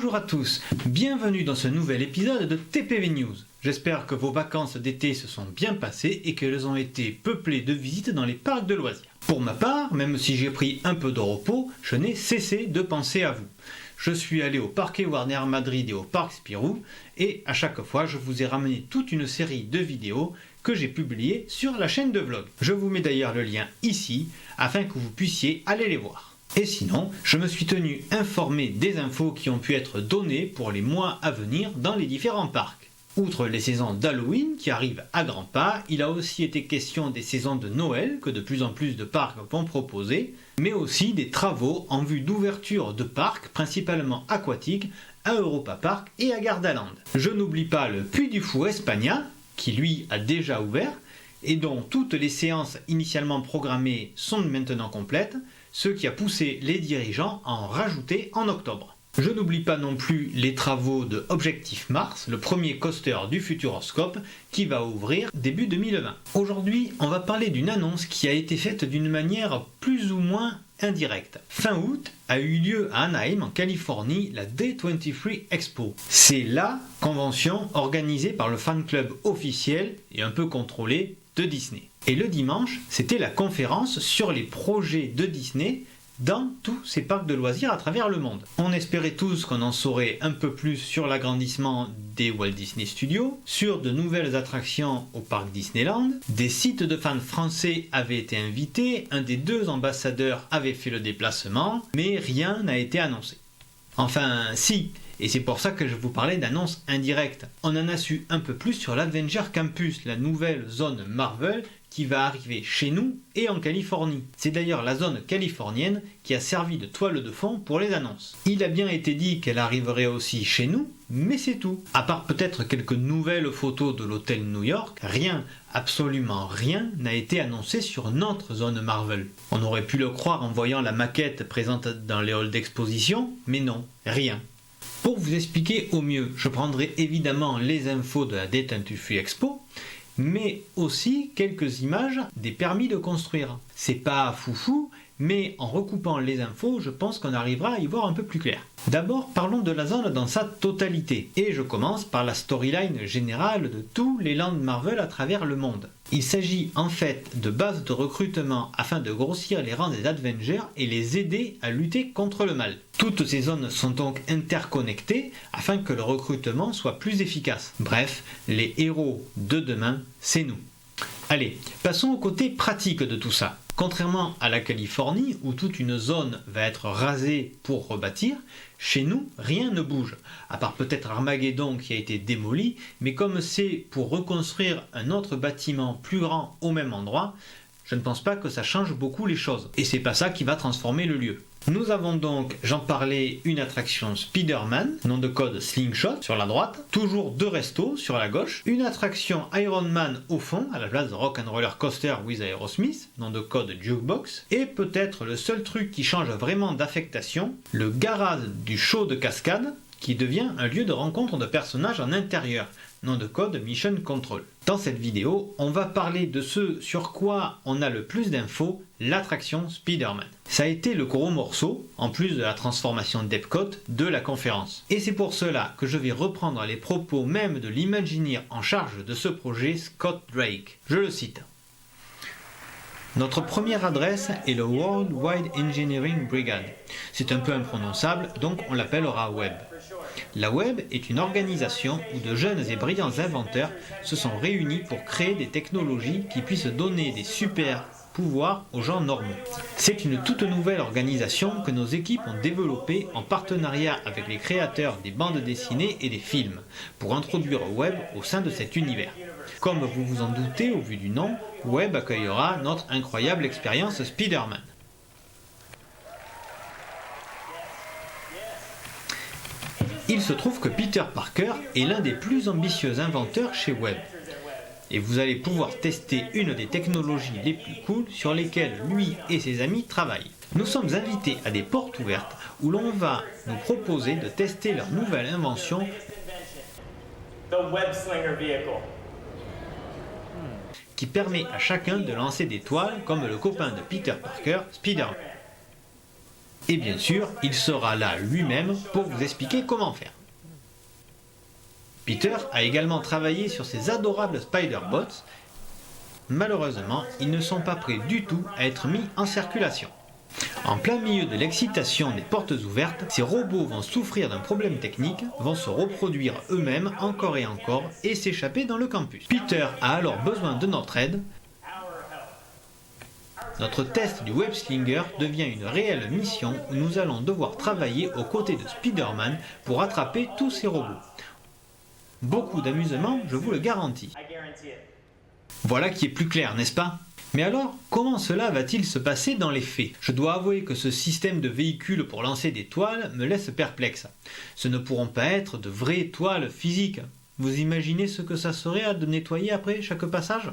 Bonjour à tous, bienvenue dans ce nouvel épisode de TPV News. J'espère que vos vacances d'été se sont bien passées et qu'elles ont été peuplées de visites dans les parcs de loisirs. Pour ma part, même si j'ai pris un peu de repos, je n'ai cessé de penser à vous. Je suis allé au Parque Warner Madrid et au Parc Spirou et à chaque fois je vous ai ramené toute une série de vidéos que j'ai publiées sur la chaîne de vlog. Je vous mets d'ailleurs le lien ici afin que vous puissiez aller les voir. Et sinon, je me suis tenu informé des infos qui ont pu être données pour les mois à venir dans les différents parcs. Outre les saisons d'Halloween qui arrivent à grands pas, il a aussi été question des saisons de Noël que de plus en plus de parcs vont proposer, mais aussi des travaux en vue d'ouverture de parcs principalement aquatiques à Europa Park et à Gardaland. Je n'oublie pas le Puy du Fou Espagna, qui lui a déjà ouvert, et dont toutes les séances initialement programmées sont maintenant complètes, ce qui a poussé les dirigeants à en rajouter en octobre. Je n'oublie pas non plus les travaux de Objectif Mars, le premier coaster du Futuroscope, qui va ouvrir début 2020. Aujourd'hui, on va parler d'une annonce qui a été faite d'une manière plus ou moins indirecte. Fin août a eu lieu à Anaheim, en Californie, la D23 Expo. C'est la convention organisée par le fan club officiel et un peu contrôlé de Disney. Et le dimanche, c'était la conférence sur les projets de Disney dans tous ces parcs de loisirs à travers le monde. On espérait tous qu'on en saurait un peu plus sur l'agrandissement des Walt Disney Studios, sur de nouvelles attractions au parc Disneyland, des sites de fans français avaient été invités, un des deux ambassadeurs avait fait le déplacement, mais rien n'a été annoncé. Enfin, si, et c'est pour ça que je vous parlais d'annonces indirectes. On en a su un peu plus sur l'Adventure Campus, la nouvelle zone Marvel qui va arriver chez nous et en Californie. C'est d'ailleurs la zone californienne qui a servi de toile de fond pour les annonces. Il a bien été dit qu'elle arriverait aussi chez nous, mais c'est tout. À part peut-être quelques nouvelles photos de l'hôtel New York, rien, absolument rien n'a été annoncé sur notre zone Marvel. On aurait pu le croire en voyant la maquette présente dans les halls d'exposition, mais non, rien. Pour vous expliquer au mieux, je prendrai évidemment les infos de la D23 Expo, mais aussi quelques images des permis de construire. C'est pas foufou, mais en recoupant les infos, je pense qu'on arrivera à y voir un peu plus clair. D'abord, parlons de la zone dans sa totalité, et je commence par la storyline générale de tous les lands Marvel à travers le monde. Il s'agit en fait de bases de recrutement afin de grossir les rangs des Avengers et les aider à lutter contre le mal. Toutes ces zones sont donc interconnectées afin que le recrutement soit plus efficace. Bref, les héros de demain, c'est nous. Allez, passons au côté pratique de tout ça. Contrairement à la Californie, où toute une zone va être rasée pour rebâtir, chez nous, rien ne bouge, à part peut-être Armageddon qui a été démoli, mais comme c'est pour reconstruire un autre bâtiment plus grand au même endroit, je ne pense pas que ça change beaucoup les choses. Et c'est pas ça qui va transformer le lieu. Nous avons donc, j'en parlais, une attraction Spider-Man, nom de code Slingshot sur la droite, toujours deux restos sur la gauche, une attraction Iron Man au fond, à la place de Rock'n'Roller Coaster with Aerosmith, nom de code Jukebox, et peut-être le seul truc qui change vraiment d'affectation, le garage du show de cascade, qui devient un lieu de rencontre de personnages en intérieur, nom de code Mission Control. Dans cette vidéo, on va parler de ce sur quoi on a le plus d'infos, l'attraction Spider-Man. Ça a été le gros morceau, en plus de la transformation d'Epcot, de la conférence. Et c'est pour cela que je vais reprendre les propos même de l'Imagineer en charge de ce projet, Scott Drake. Je le cite. Notre première adresse est le World Wide Engineering Brigade. C'est un peu imprononçable, donc on l'appellera WEB. La WEB est une organisation où de jeunes et brillants inventeurs se sont réunis pour créer des technologies qui puissent donner des super pouvoirs aux gens normaux. C'est une toute nouvelle organisation que nos équipes ont développée en partenariat avec les créateurs des bandes dessinées et des films, pour introduire WEB au sein de cet univers. Comme vous vous en doutez au vu du nom, WEB accueillera notre incroyable expérience Spider-Man. Il se trouve que Peter Parker est l'un des plus ambitieux inventeurs chez WEB. Et vous allez pouvoir tester une des technologies les plus cool sur lesquelles lui et ses amis travaillent. Nous sommes invités à des portes ouvertes où l'on va nous proposer de tester leur nouvelle invention, qui permet à chacun de lancer des toiles comme le copain de Peter Parker, Spider-Man. Et bien sûr, il sera là lui-même pour vous expliquer comment faire. Peter a également travaillé sur ces adorables Spider-Bots. Malheureusement, ils ne sont pas prêts du tout à être mis en circulation. En plein milieu de l'excitation des portes ouvertes, ces robots vont souffrir d'un problème technique, vont se reproduire eux-mêmes encore et s'échapper dans le campus. Peter a alors besoin de notre aide. Notre test du Web Slinger devient une réelle mission où nous allons devoir travailler aux côtés de Spider-Man pour attraper tous ces robots. Beaucoup d'amusement, je vous le garantis. Voilà qui est plus clair, n'est-ce pas ? Mais alors, comment cela va-t-il se passer dans les faits ? Je dois avouer que ce système de véhicules pour lancer des toiles me laisse perplexe. Ce ne pourront pas être de vraies toiles physiques. Vous imaginez ce que ça serait à de nettoyer après chaque passage ?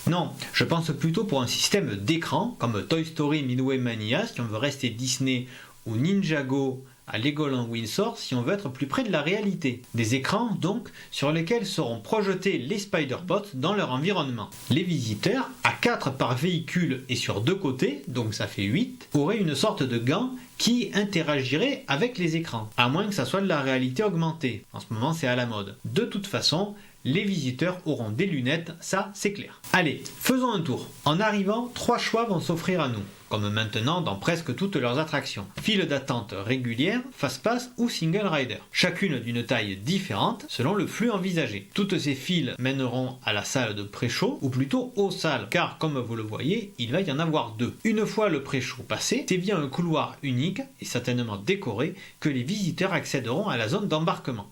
Non, je pense plutôt pour un système d'écran, comme Toy Story Midway Mania si on veut rester Disney, ou Ninjago à Legoland Windsor si on veut être plus près de la réalité. Des écrans donc sur lesquels seront projetés les Spider-Bots dans leur environnement. Les visiteurs, à 4 par véhicule et sur 2 côtés, donc ça fait 8, auraient une sorte de gants qui interagirait avec les écrans, à moins que ça soit de la réalité augmentée. En ce moment c'est à la mode. De toute façon, les visiteurs auront des lunettes, ça c'est clair. Allez, faisons un tour. En arrivant, 3 choix vont s'offrir à nous, comme maintenant dans presque toutes leurs attractions. File d'attente régulière, fast-pass ou single rider. Chacune d'une taille différente selon le flux envisagé. Toutes ces files mèneront à la salle de pré-show, ou plutôt aux salles, car comme vous le voyez, il va y en avoir 2. Une fois le pré-show passé, c'est via un couloir unique et certainement décoré que les visiteurs accéderont à la zone d'embarquement.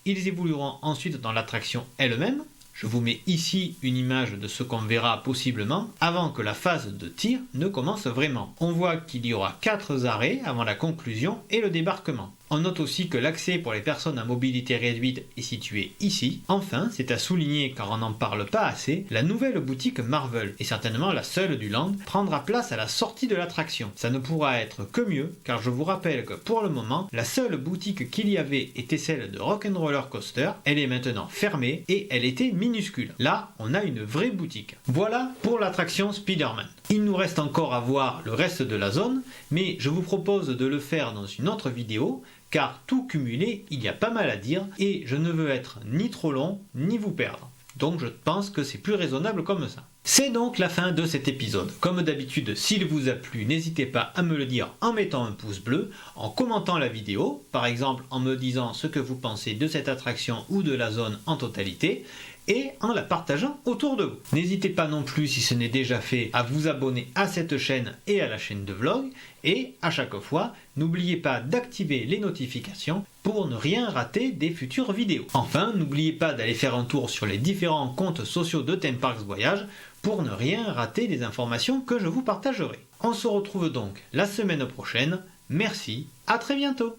Ils évolueront ensuite dans l'attraction elle-même. Je vous mets ici une image de ce qu'on verra possiblement avant que la phase de tir ne commence vraiment. On voit qu'il y aura 4 arrêts avant la conclusion et le débarquement. On note aussi que l'accès pour les personnes à mobilité réduite est situé ici. Enfin, c'est à souligner car on n'en parle pas assez, la nouvelle boutique Marvel, et certainement la seule du land, prendra place à la sortie de l'attraction. Ça ne pourra être que mieux car je vous rappelle que pour le moment, la seule boutique qu'il y avait était celle de Rock'n'Roller Coaster. Elle est maintenant fermée et elle était minuscule. Là, on a une vraie boutique. Voilà pour l'attraction Spider-Man. Il nous reste encore à voir le reste de la zone, mais je vous propose de le faire dans une autre vidéo, car tout cumulé, il y a pas mal à dire, et je ne veux être ni trop long, ni vous perdre. Donc je pense que c'est plus raisonnable comme ça. C'est donc la fin de cet épisode. Comme d'habitude, s'il vous a plu, n'hésitez pas à me le dire en mettant un pouce bleu, en commentant la vidéo, par exemple en me disant ce que vous pensez de cette attraction ou de la zone en totalité, et en la partageant autour de vous. N'hésitez pas non plus, si ce n'est déjà fait, à vous abonner à cette chaîne et à la chaîne de vlog, et à chaque fois, n'oubliez pas d'activer les notifications pour ne rien rater des futures vidéos. Enfin, n'oubliez pas d'aller faire un tour sur les différents comptes sociaux de Theme Parks Voyage pour ne rien rater des informations que je vous partagerai. On se retrouve donc la semaine prochaine. Merci, à très bientôt.